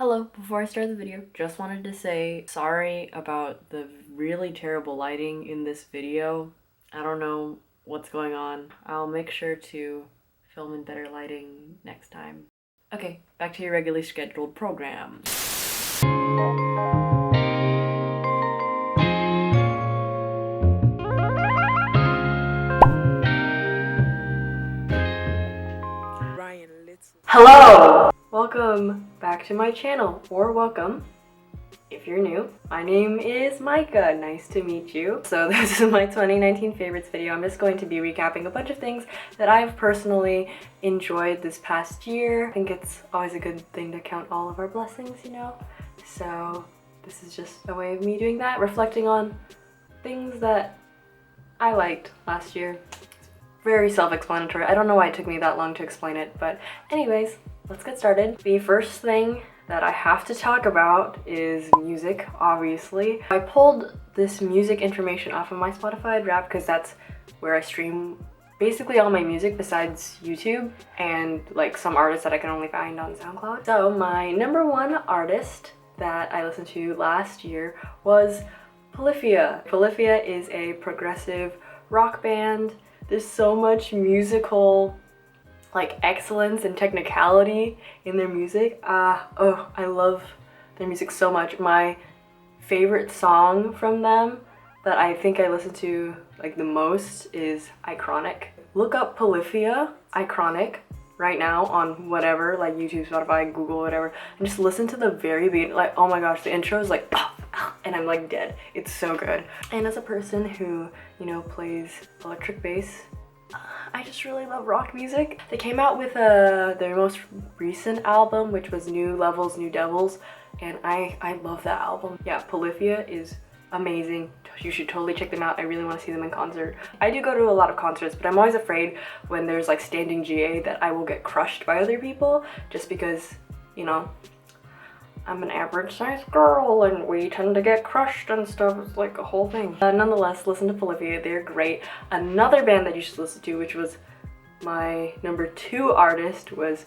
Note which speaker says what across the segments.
Speaker 1: Hello, before I start the video, just wanted to say sorry about the really terrible lighting in this video. I don't know what's going on. I'll make sure to film in better lighting next time. Okay, back to your regularly scheduled program. Hello! Welcome back to my channel, or welcome if you're new. My name is Micah, nice to meet you. So this is my 2019 favorites video. I'm just going to be recapping a bunch of things that I've personally enjoyed this past year. I think it's always a good thing to count all of our blessings, you know? So this is just a way of me doing that, reflecting on things that I liked last year. Very self-explanatory. I don't know why it took me that long to explain it, but anyways, let's get started. The first thing that I have to talk about is music, obviously. I pulled this music information off of my Spotify Wrapped because that's where I stream basically all my music besides YouTube and like some artists that I can only find on SoundCloud. So my number one artist that I listened to last year was Polyphia. Polyphia is a progressive rock band. There's so much musical like excellence and technicality in their music. I love their music so much. My favorite song from them that I think I listen to like the most is Iconic. Look up Polyphia Iconic right now on whatever, like YouTube, Spotify, Google, whatever, and just listen to the very beginning. Like, oh my gosh, the intro is like and I'm like dead. It's so good. And as a person who, you know, plays electric bass, I just really love rock music. They came out with their most recent album, which was New Levels, New Devils, and I love that album. Yeah, Polyphia is amazing. You should totally check them out. I really want to see them in concert. I do go to a lot of concerts, but I'm always afraid when there's like standing GA that I will get crushed by other people just because, you know, I'm an average sized girl and we tend to get crushed and stuff. It's like a whole thing. Nonetheless, listen to Polyphia, they're great. Another band that you should listen to, which was my number two artist, was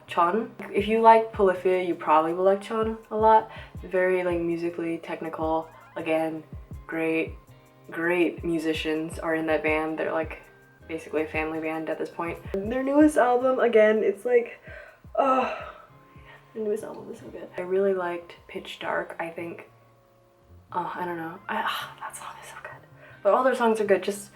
Speaker 1: Chon. If you like Polyphia, you probably will like Chon a lot. Very like musically technical. Again, great musicians are in that band. They're like basically a family band at this point. Their newest album, again, it's like, the newest album is so good. I really liked Pitch Dark, I think. I don't know. That song is so good. But all their songs are good. Just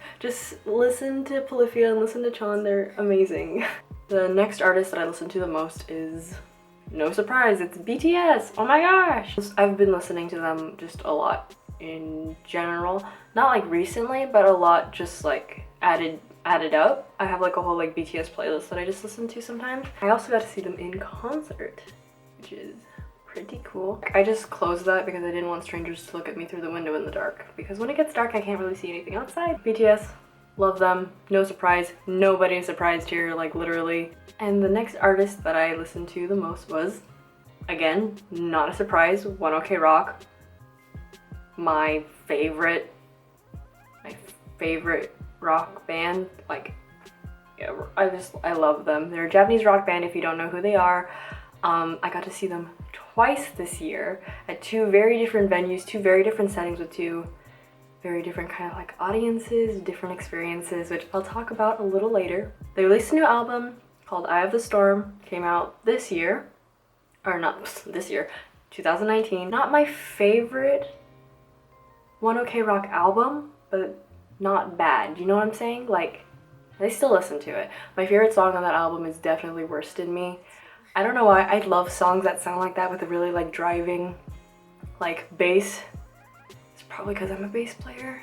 Speaker 1: listen to Polyphia and listen to Chon. They're amazing. The next artist that I listen to the most is, no surprise, it's BTS. Oh my gosh! I've been listening to them just a lot in general. Not like recently, but a lot just like added up. I have like a whole like BTS playlist that I just listen to sometimes. I also got to see them in concert, which is pretty cool. I just closed that because I didn't want strangers to look at me through the window in the dark, because when it gets dark I can't really see anything outside. BTS, love them, no surprise, nobody is surprised here, like literally. And the next artist that I listened to the most was, again, not a surprise, One OK Rock. My favorite rock band. Like, yeah, I love them. They're a Japanese rock band if you don't know who they are. I got to see them twice this year at two very different venues, two very different settings with two very different kind of like audiences, different experiences, which I'll talk about a little later. They released a new album called Eye of the Storm, came out this year, or not this year, 2019. Not my favorite One OK Rock album, but not bad, you know what I'm saying? Like, I still listen to it. My favorite song on that album is definitely Worst in Me. I don't know why, I love songs that sound like that with a really like driving like bass. It's probably because I'm a bass player.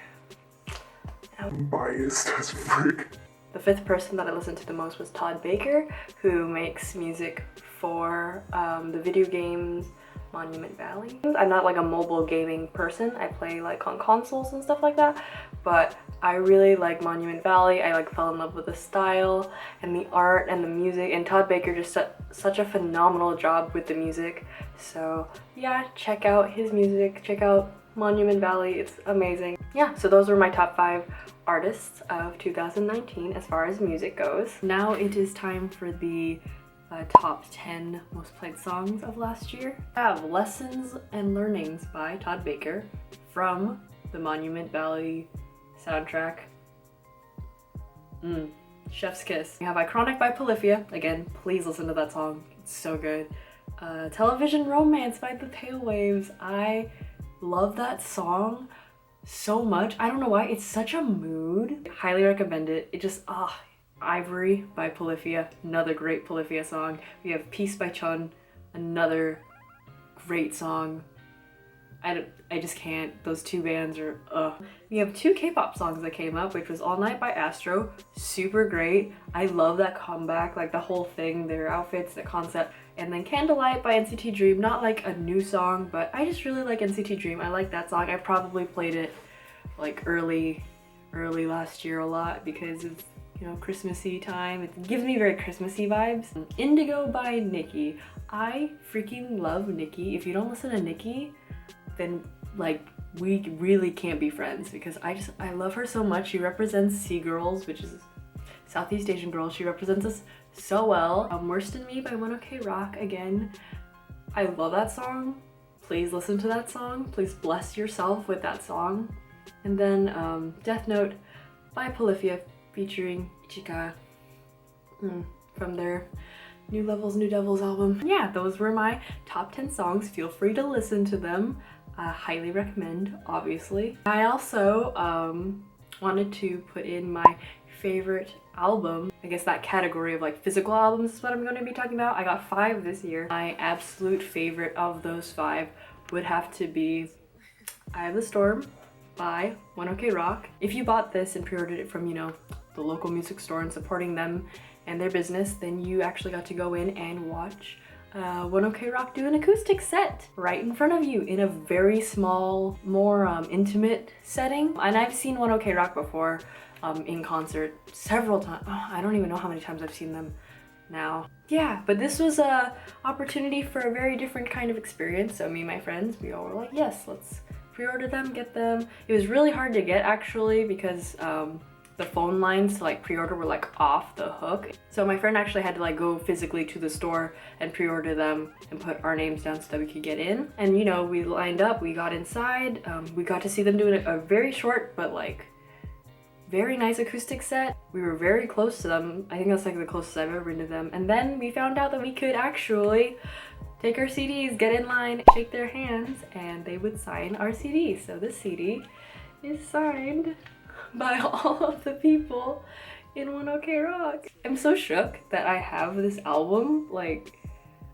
Speaker 1: I'm biased as frick. The fifth person that I listened to the most was Todd Baker, who makes music for the video games Monument Valley. I'm not like a mobile gaming person. I play like on consoles and stuff like that, but I really like Monument Valley. I like fell in love with the style and the art and the music, and Todd Baker just did such a phenomenal job with the music. So yeah, check out his music, check out Monument Valley, it's amazing. Yeah, so those were my top 5 artists of 2019 as far as music goes. Now it is time for the top 10 most played songs of last year. I have Lessons and Learnings by Todd Baker from the Monument Valley soundtrack. Chef's kiss. We have Iconic by Polyphia. Again, please listen to that song. It's so good. Television Romance by The Pale Waves. I love that song so much. I don't know why. It's such a mood. Highly recommend it. It just, Ivory by Polyphia. Another great Polyphia song. We have Peace by Chun. Another great song. I just can't. Those two bands are We have 2 K-pop songs that came up, which was All Night by Astro. Super great. I love that comeback, like the whole thing, their outfits, the concept. And then Candlelight by NCT Dream. Not like a new song, but I just really like NCT Dream. I like that song. I probably played it like early last year a lot because it's, you know, Christmassy time. It gives me very Christmassy vibes. Indigo by Nikki. I freaking love Nikki. If you don't listen to Nikki, then like we really can't be friends because I love her so much. She represents Sea Girls, which is Southeast Asian girls. She represents us so well. Worse Than Me by 1OK Rock. Again, I love that song. Please listen to that song. Please bless yourself with that song. And then Death Note by Polyphia featuring Ichika from their New Levels, New Devils album. Yeah, those were my top 10 songs. Feel free to listen to them. Highly recommend, obviously. I also wanted to put in my favorite album. I guess that category of like physical albums is what I'm going to be talking about. I got 5 this year. My absolute favorite of those 5 would have to be Eye of the Storm by 1OK Rock. If you bought this and pre-ordered it from, you know, the local music store and supporting them and their business, then you actually got to go in and watch 1OK Rock do an acoustic set right in front of you in a very small, more intimate setting. And I've seen 1OK Rock before in concert several times. I don't even know how many times I've seen them now. Yeah, but this was a opportunity for a very different kind of experience. So me and my friends, we all were like, yes, let's pre-order them, get them. It was really hard to get actually because the phone lines to like pre-order were like off the hook. So my friend actually had to like go physically to the store and pre-order them and put our names down so that we could get in. And you know, we lined up, we got inside, we got to see them do a very short but like very nice acoustic set. We were very close to them. I think that's like the closest I've ever been to them. And then we found out that we could actually take our CDs, get in line, shake their hands, and they would sign our CD. So this CD is signed by all of the people in 1OK Rock. I'm so shook that I have this album. Like,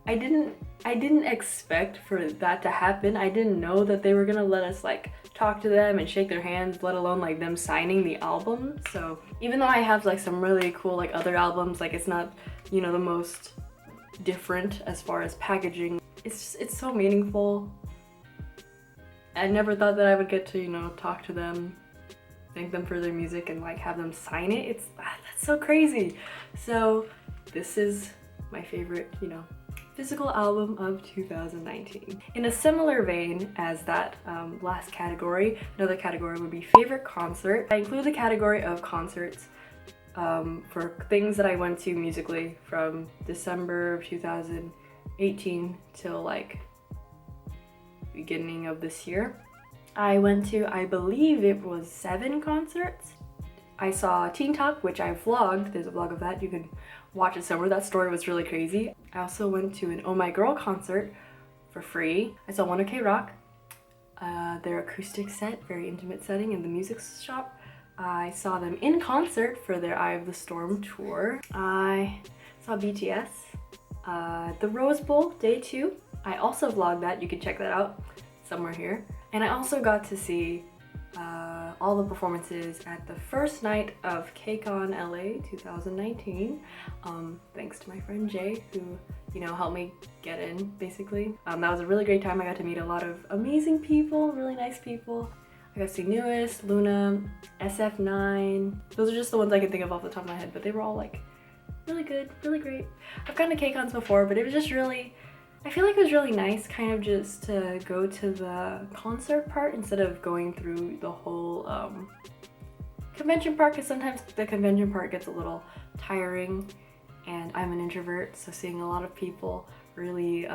Speaker 1: I didn't expect for that to happen. I didn't know that they were gonna let us like talk to them and shake their hands, let alone like them signing the album. So even though I have like some really cool like other albums, like it's not, you know, the most different as far as packaging, it's so meaningful. I never thought that I would get to, you know, talk to them, thank them for their music, and like have them sign it. That's so crazy. So this is my favorite, you know, physical album of 2019. In a similar vein as that last category, another category would be favorite concert. I include the category of concerts for things that I went to musically from December of 2018 till like beginning of this year. I went to, I believe it was 7 concerts. I saw Teen Top, which I vlogged. There's a vlog of that. You can watch it somewhere. That story was really crazy. I also went to an Oh My Girl concert for free. I saw 1OK Rock, their acoustic set, very intimate setting in the music shop. I saw them in concert for their Eye of the Storm tour. I saw BTS, the Rose Bowl, day 2. I also vlogged that. You can check that out somewhere here. And I also got to see all the performances at the first night of KCON LA 2019. Thanks to my friend Jay, who, you know, helped me get in, basically. That was a really great time. I got to meet a lot of amazing people, really nice people. I got to see Newest, Luna, SF9. Those are just the ones I can think of off the top of my head, but they were all like really good, really great. I've gone to KCONs before, but it was just really, I feel like it was really nice kind of just to go to the concert part instead of going through the whole convention part, because sometimes the convention part gets a little tiring and I'm an introvert, so seeing a lot of people really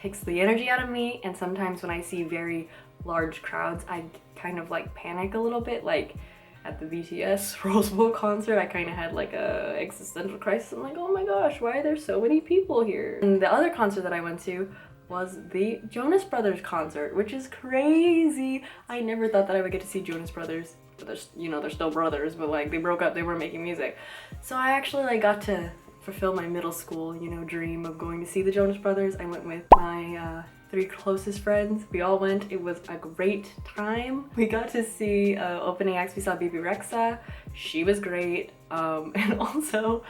Speaker 1: takes the energy out of me. And sometimes when I see very large crowds, I kind of like panic a little bit. Like at the BTS Rose Bowl concert, I kind of had like a existential crisis. I'm like, oh my gosh, why are there so many people here? And the other concert that I went to was the Jonas Brothers concert, which is crazy. I never thought that I would get to see Jonas Brothers, but they're, you know, they're still brothers, but like they broke up, they weren't making music. So I actually like got to fulfill my middle school, you know, dream of going to see the Jonas Brothers. I went with my 3 closest friends. We all went. It was a great time. We got to see opening acts. We saw BB Rexa. She was great. And also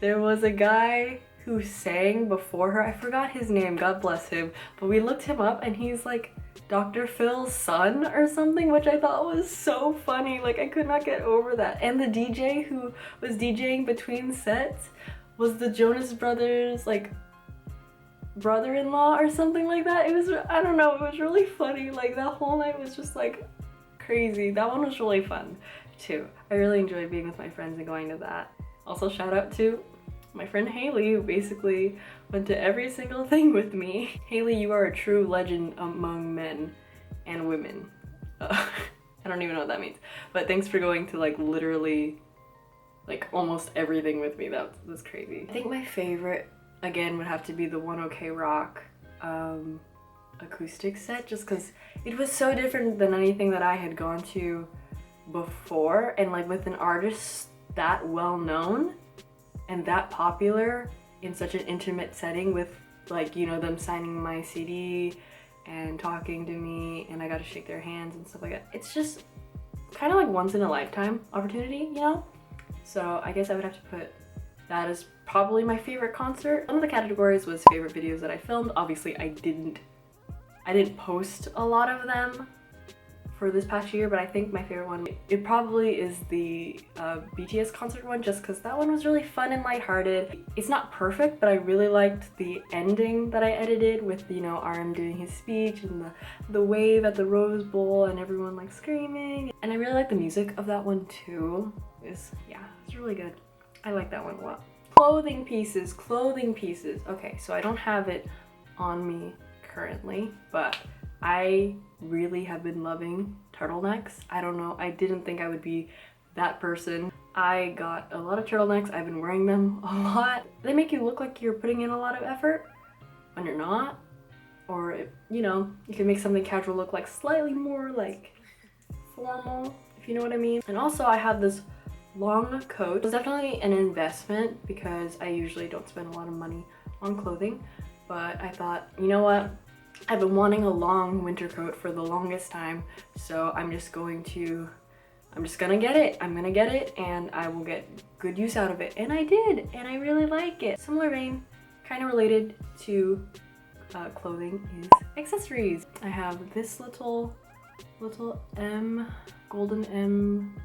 Speaker 1: there was a guy who sang before her. I forgot his name, God bless him, but we looked him up and he's like Dr. Phil's son or something, which I thought was so funny. Like I could not get over that. And the DJ who was DJing between sets was the Jonas Brothers like brother-in-law or something like that. It was, I don't know, it was really funny. Like that whole night was just like crazy. That one was really fun too. I really enjoyed being with my friends and going to that. Also shout out to my friend Haley, who basically went to every single thing with me. Haley, you are a true legend among men and women. I don't even know what that means, but thanks for going to like literally like almost everything with me. That was crazy. I think my favorite again would have to be the 1OK Rock acoustic set, just because it was so different than anything that I had gone to before, and like with an artist that well known and that popular in such an intimate setting with like, you know, them signing my CD and talking to me, and I got to shake their hands and stuff like that. It's just kind of like once in a lifetime opportunity, you know? So I guess I would have to put that as probably my favorite concert. One of the categories was favorite videos that I filmed. Obviously I didn't post a lot of them for this past year, but I think my favorite one, it probably is the BTS concert one, just because that one was really fun and lighthearted. It's not perfect, but I really liked the ending that I edited with, you know, RM doing his speech and the wave at the Rose Bowl and everyone like screaming. And I really like the music of that one too. It's really good. I like that one a lot. Clothing pieces. Okay, so I don't have it on me currently, but I really have been loving turtlenecks. I don't know, I didn't think I would be that person. I got a lot of turtlenecks. I've been wearing them a lot. They make you look like you're putting in a lot of effort when you're not. Or, you know, you can make something casual look like slightly more like formal, if you know what I mean. And also I have this long coat. It was definitely an investment because I usually don't spend a lot of money on clothing, but I thought, you know what? I've been wanting a long winter coat for the longest time, so I'm just gonna get it. I'm gonna get it and I will get good use out of it. And I did, and I really like it. Similar vein, kind of related to clothing, is accessories. I have this little golden M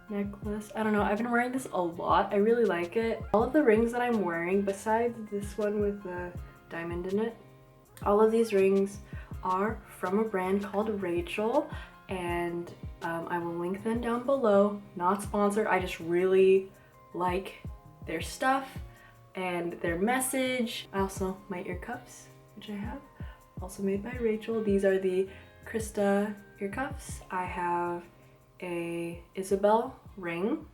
Speaker 1: necklace. I don't know, I've been wearing this a lot. I really like it. All of the rings that I'm wearing, besides this one with the diamond in it, all of these rings are from a brand called Rachel, and I will link them down below. Not sponsored, I just really like their stuff and their message. Also, my ear cuffs, which I have, also made by Rachel. These are the Krista ear cuffs. I have a Isabel ring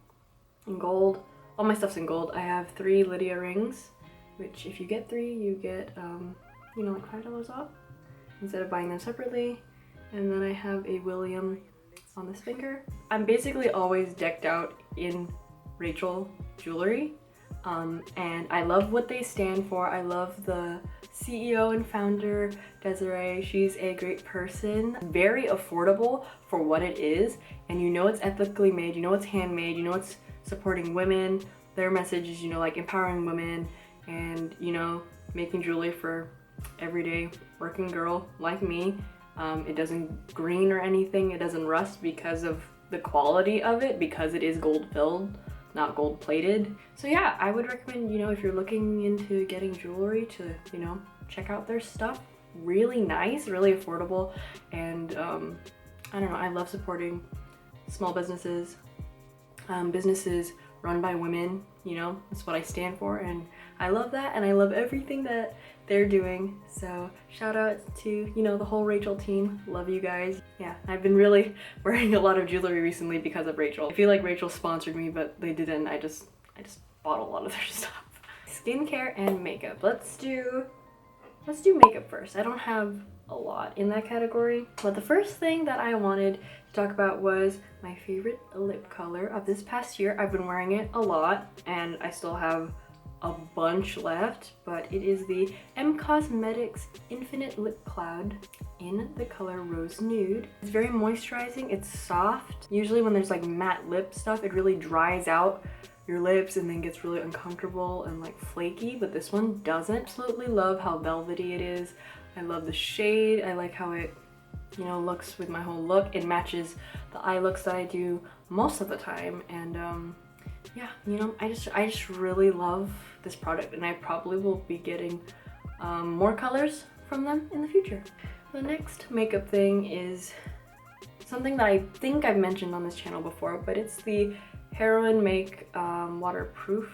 Speaker 1: in gold. All my stuff's in gold. I have 3 Lydia rings, which if you get 3, you get you know, like $5 off instead of buying them separately. And then I have a William on this finger. I'm basically always decked out in Rachel jewelry, and I love what they stand for. I love the CEO and founder, Desiree. She's a great person, very affordable for what it is, and you know it's ethically made, you know it's handmade, you know it's supporting women. Their message is, you know, like empowering women and, you know, making jewelry for everyday working girl like me. It doesn't green or anything, it doesn't rust because of the quality of it, because it is gold filled, not gold plated. So yeah, I would recommend, you know, if you're looking into getting jewelry, to, you know, check out their stuff. Really nice, really affordable, and I don't know, I love supporting small businesses, businesses run by women, you know, that's what I stand for, and I love that, and I love everything that they're doing. So shout out to, you know, the whole Rachel team. Love you guys. Yeah, I've been really wearing a lot of jewelry recently because of Rachel. I feel like Rachel sponsored me, but they didn't. I just bought a lot of their stuff. Skincare and makeup. Let's do makeup first. I don't have a lot in that category, but the first thing that I wanted to talk about was my favorite lip color of this past year. I've been wearing it a lot and I still have a bunch left, but it is the M Cosmetics Infinite Lip Cloud in the color Rose Nude. It's very moisturizing, it's soft. Usually when there's like matte lip stuff, it really dries out your lips and then gets really uncomfortable and like flaky, but this one doesn't. Absolutely love how velvety it is. I love the shade. I like how it, you know, looks with my whole look. It matches the eye looks that I do most of the time, and yeah, you know, I just really love this product, and I probably will be getting more colors from them in the future. The next makeup thing is something that I think I've mentioned on this channel before, but it's the Heroin Make waterproof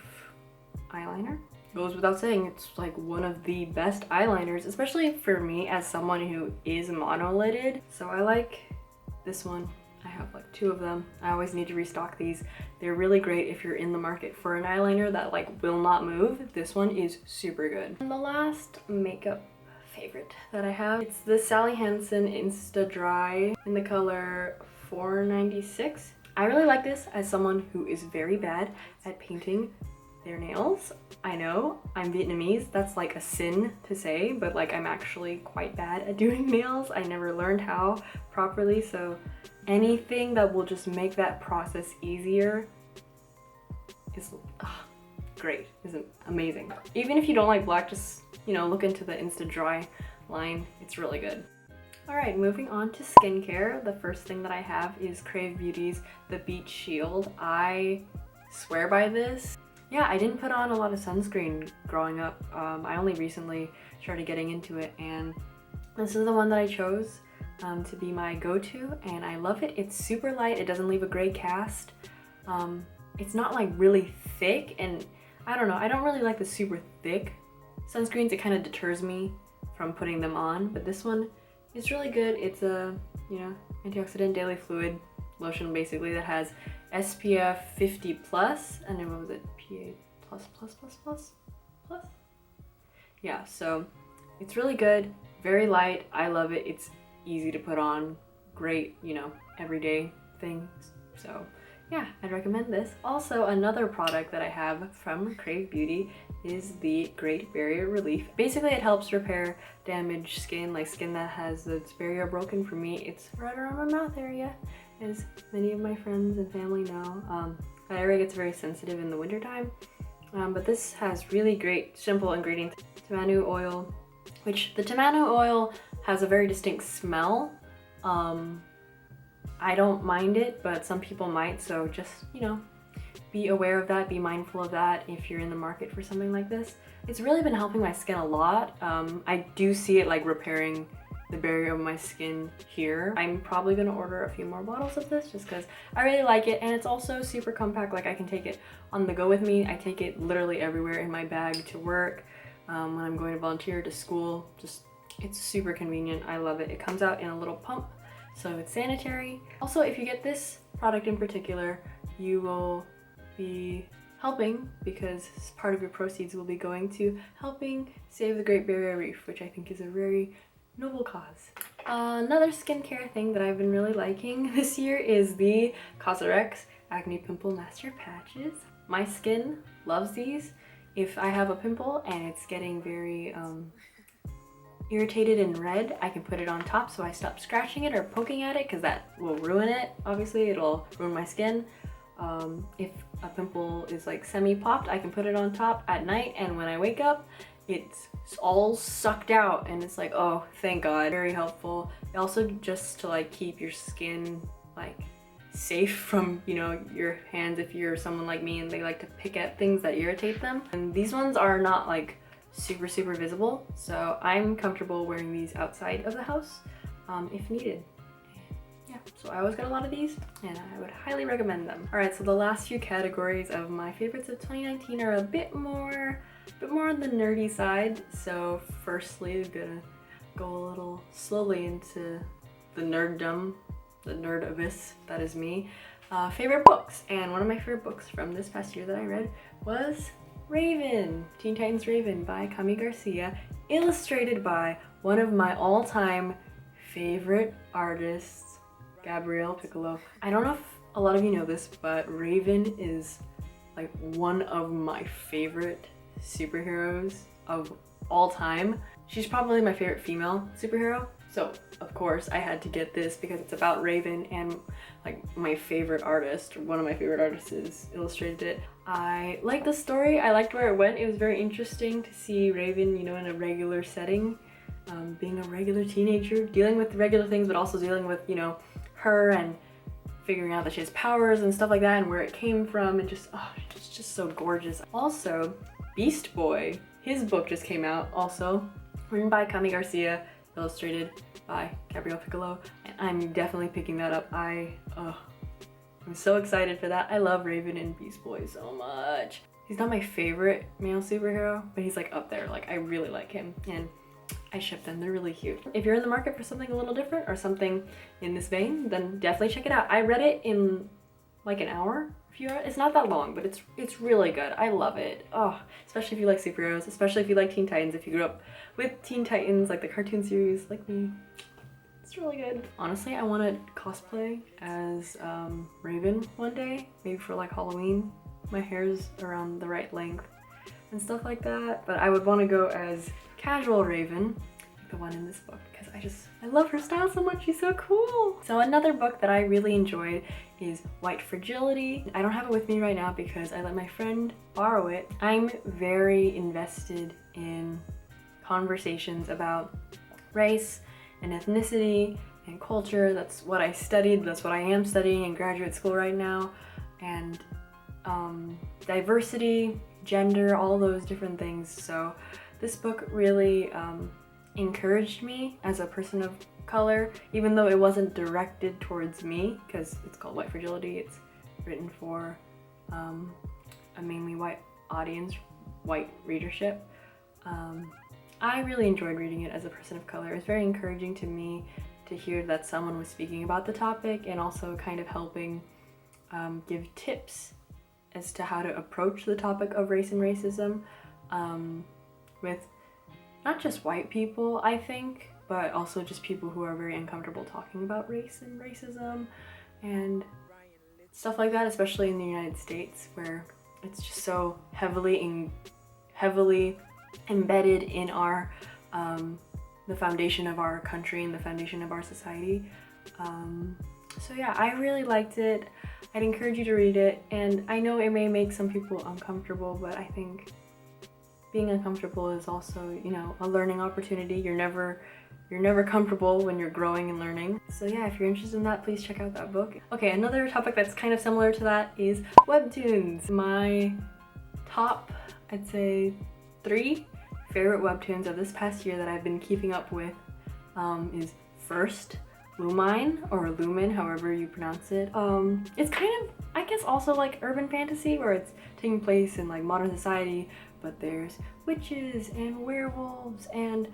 Speaker 1: eyeliner. Goes without saying, it's like one of the best eyeliners, especially for me as someone who is monolidded. So I like this one. I have like 2 of them. I always need to restock these. They're really great if you're in the market for an eyeliner that like will not move. This one is super good. And the last makeup favorite that I have, it's the Sally Hansen Insta Dry in the color 496. I really like this as someone who is very bad at painting their nails. I know, I'm Vietnamese, that's like a sin to say, but like I'm actually quite bad at doing nails. I never learned how properly, so anything that will just make that process easier is great, isn't amazing. Even if you don't like black, just, you know, look into the Insta Dry line, it's really good. Alright, moving on to skincare. The first thing that I have is Crave Beauty's The Beach Shield. I swear by this. Yeah, I didn't put on a lot of sunscreen growing up. I only recently started getting into it, and this is the one that I chose to be my go-to, and I love it. It's super light, it doesn't leave a gray cast. It's not like really thick, and I don't know, I don't really like the super thick sunscreens. It kind of deters me from putting them on, but this one is really good. It's a, you know, antioxidant daily fluid lotion basically that has SPF 50 plus, and then what was it, PA plus? Yeah, so it's really good, very light. I love it. It's easy to put on, great, you know, everyday things. So yeah, I'd recommend this. Also, another product that I have from Crave Beauty is the Great Barrier Relief. Basically, it helps repair damaged skin, like skin that has its barrier broken. For me, it's right around my mouth area, as many of my friends and family know. That area gets very sensitive in the wintertime. But this has really great, simple ingredients. Tamanu oil, which the Tamanu oil has a very distinct smell. I don't mind it, but some people might, so just, you know, be aware of that, be mindful of that if you're in the market for something like this. It's really been helping my skin a lot. I do see it like repairing the barrier of my skin here. I'm probably gonna order a few more bottles of this just because I really like it, and it's also super compact. Like I can take it on the go with me. I take it literally everywhere in my bag to work, when I'm going to volunteer, to school. Just, it's super convenient. I love it. It comes out in a little pump, so it's sanitary. Also, if you get this product in particular, you will be helping, because part of your proceeds will be going to helping save the Great Barrier Reef, which I think is a very noble cause. Another skincare thing that I've been really liking this year is the Cosrx Acne Pimple Master Patches. My skin loves these. If I have a pimple and it's getting very irritated and red, I can put it on top so I stop scratching it or poking at it, because that will ruin it. Obviously, it'll ruin my skin. If a pimple is like semi-popped, I can put it on top at night, and when I wake up, it's all sucked out, and it's like, oh, thank God. Very helpful. Also, just to like keep your skin like safe from, you know, your hands if you're someone like me and they like to pick at things that irritate them. And these ones are not like super visible, so I'm comfortable wearing these outside of the house if needed. Yeah, so I always get a lot of these and I would highly recommend them. Alright, so the last few categories of my favorites of 2019 are a bit more on the nerdy side. So firstly, I'm gonna go a little slowly into the nerddom, the nerd abyss that is me. Favorite books, and one of my favorite books from this past year that I read was Raven, Teen Titans Raven by Kami Garcia, illustrated by one of my all-time favorite artists, Gabrielle Piccolo. I don't know if a lot of you know this, but Raven is like one of my favorite superheroes of all time. She's probably my favorite female superhero. So of course I had to get this because it's about Raven, and like my favorite artist, one of my favorite artists, illustrated it. I liked the story, I liked where it went. It was very interesting to see Raven, you know, in a regular setting, being a regular teenager, dealing with regular things, but also dealing with, you know, her and figuring out that she has powers and stuff like that and where it came from, and just, oh, it's just so gorgeous. Also, Beast Boy, his book just came out, also written by Kami Garcia, illustrated by Gabrielle Piccolo, and I'm definitely picking that up. I'm so excited for that. I love Raven and Beast Boy so much. He's not my favorite male superhero, but he's like up there. Like, I really like him and I ship them. They're really cute. If you're in the market for something a little different or something in this vein, then definitely check it out. I read it in like an hour. It's not that long, but it's really good. I love it. Oh, especially if you like superheroes, especially if you like Teen Titans, if you grew up with Teen Titans, like the cartoon series, like me. It's really good. Honestly, I want to cosplay as Raven one day, maybe for like Halloween. My hair's around the right length and stuff like that, but I would want to go as casual Raven, like the one in this book, because I love her style so much. She's so cool. So another book that I really enjoyed is White Fragility. I don't have it with me right now because I let my friend borrow it. I'm very invested in conversations about race and ethnicity and culture. That's what I studied, that's what I am studying in graduate school right now, and diversity, gender, all those different things. So this book really encouraged me as a person of color, even though it wasn't directed towards me, because it's called White Fragility. It's written for a mainly white audience, white readership. I really enjoyed reading it as a person of color. It was very encouraging to me to hear that someone was speaking about the topic and also kind of helping give tips as to how to approach the topic of race and racism with not just white people, I think, but also just people who are very uncomfortable talking about race and racism and stuff like that, especially in the United States, where it's just so heavily embedded in our the foundation of our country and the foundation of our society. So yeah, I really liked it. I'd encourage you to read it, and I know it may make some people uncomfortable, but I think being uncomfortable is also, you know, a learning opportunity. You're never comfortable when you're growing and learning. So yeah, if you're interested in that, please check out that book. Okay, another topic that's kind of similar to that is webtoons. My top, I'd say, 3 favorite webtoons of this past year that I've been keeping up with is first Lumine, or Lumen, however you pronounce it. It's kind of, I guess, also like urban fantasy, where it's taking place in like modern society, but there's witches and werewolves, and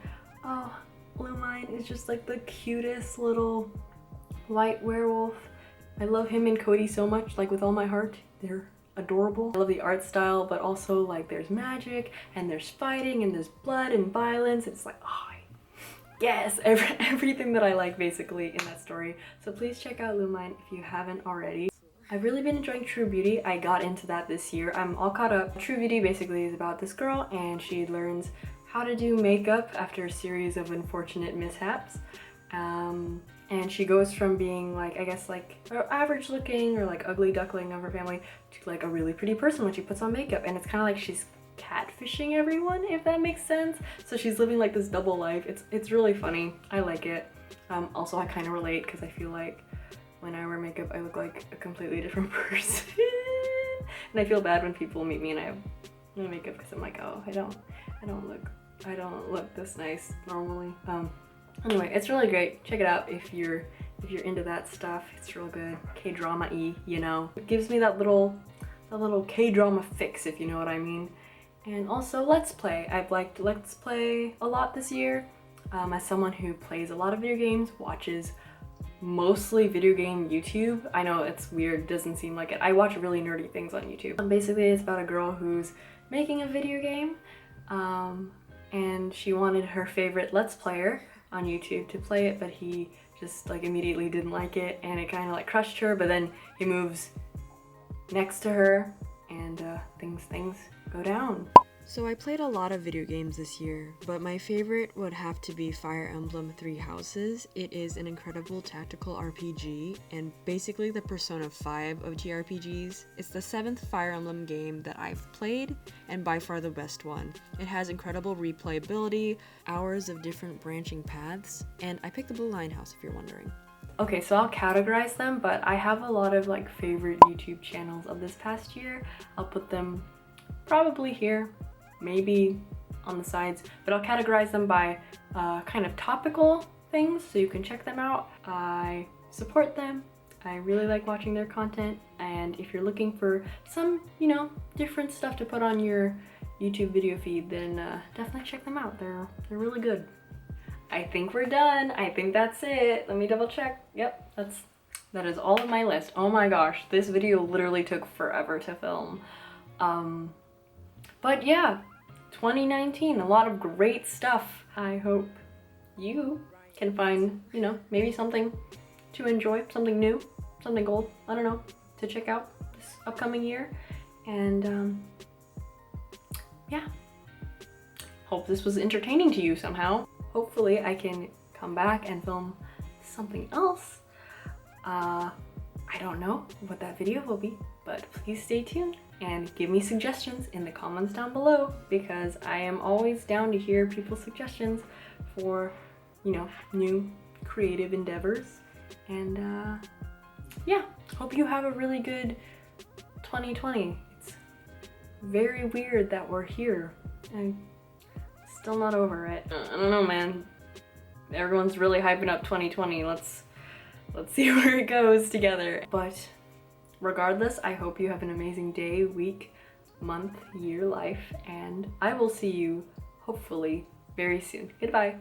Speaker 1: Lumine is just like the cutest little white werewolf. I love him and Cody so much, like with all my heart. They're adorable. I love the art style, but also like there's magic and there's fighting and there's blood and violence. It's like, oh yes, everything that I like basically in that story. So please check out Lumine if you haven't already. I've really been enjoying True Beauty. I got into that this year. I'm all caught up. True Beauty basically is about this girl, and she learns how to do makeup after a series of unfortunate mishaps. And she goes from being like, I guess like average looking or like ugly duckling of her family to like a really pretty person when she puts on makeup. And it's kind of like she's catfishing everyone, if that makes sense. So she's living like this double life. It's really funny. I like it. Also I kind of relate because I feel like when I wear makeup I look like a completely different person. And I feel bad when people meet me and I have no makeup because I'm like, oh, I don't look this nice normally. Anyway, it's really great. Check it out if you're if you're into that stuff. It's real good. K-drama-y, you know. It gives me that little K-drama fix, if you know what I mean. And also Let's Play. I've liked Let's Play a lot this year. As someone who plays a lot of video games, watches mostly video game YouTube. I know it's weird, doesn't seem like it. I watch really nerdy things on YouTube. Basically, it's about a girl who's making a video game, and she wanted her favorite Let's Player on YouTube to play it, but he just like immediately didn't like it, and it kind of like crushed her. But then he moves next to her, and things go down. So I played a lot of video games this year, but my favorite would have to be Fire Emblem 3 Houses. It is an incredible tactical RPG, and basically the Persona 5 of JRPGs. It's the 7th Fire Emblem game that I've played, and by far the best one. It has incredible replayability, hours of different branching paths, and I picked the Blue Lion House if you're wondering. Okay, so I'll categorize them, but I have a lot of like favorite YouTube channels of this past year. I'll put them probably here, maybe on the sides, but I'll categorize them by kind of topical things so you can check them out. I support them. I really like watching their content, and if you're looking for some, you know, different stuff to put on your YouTube video feed, then definitely check them out. They're really good. I think we're done. I think that's it. Let me double check. Yep, that is all of my list. Oh my gosh, this video literally took forever to film. But yeah, 2019, a lot of great stuff. I hope you can find, you know, maybe something to enjoy, something new, something old, I don't know, to check out this upcoming year. And yeah, hope this was entertaining to you somehow. Hopefully I can come back and film something else. I don't know what that video will be, but please stay tuned and give me suggestions in the comments down below, because I am always down to hear people's suggestions for, you know, new creative endeavors. And yeah, hope you have a really good 2020. It's very weird that we're here. I'm still not over it. I don't know, man. Everyone's really hyping up 2020. Let's see where it goes together. But regardless, I hope you have an amazing day, week, month, year, life, and I will see you hopefully very soon. Goodbye.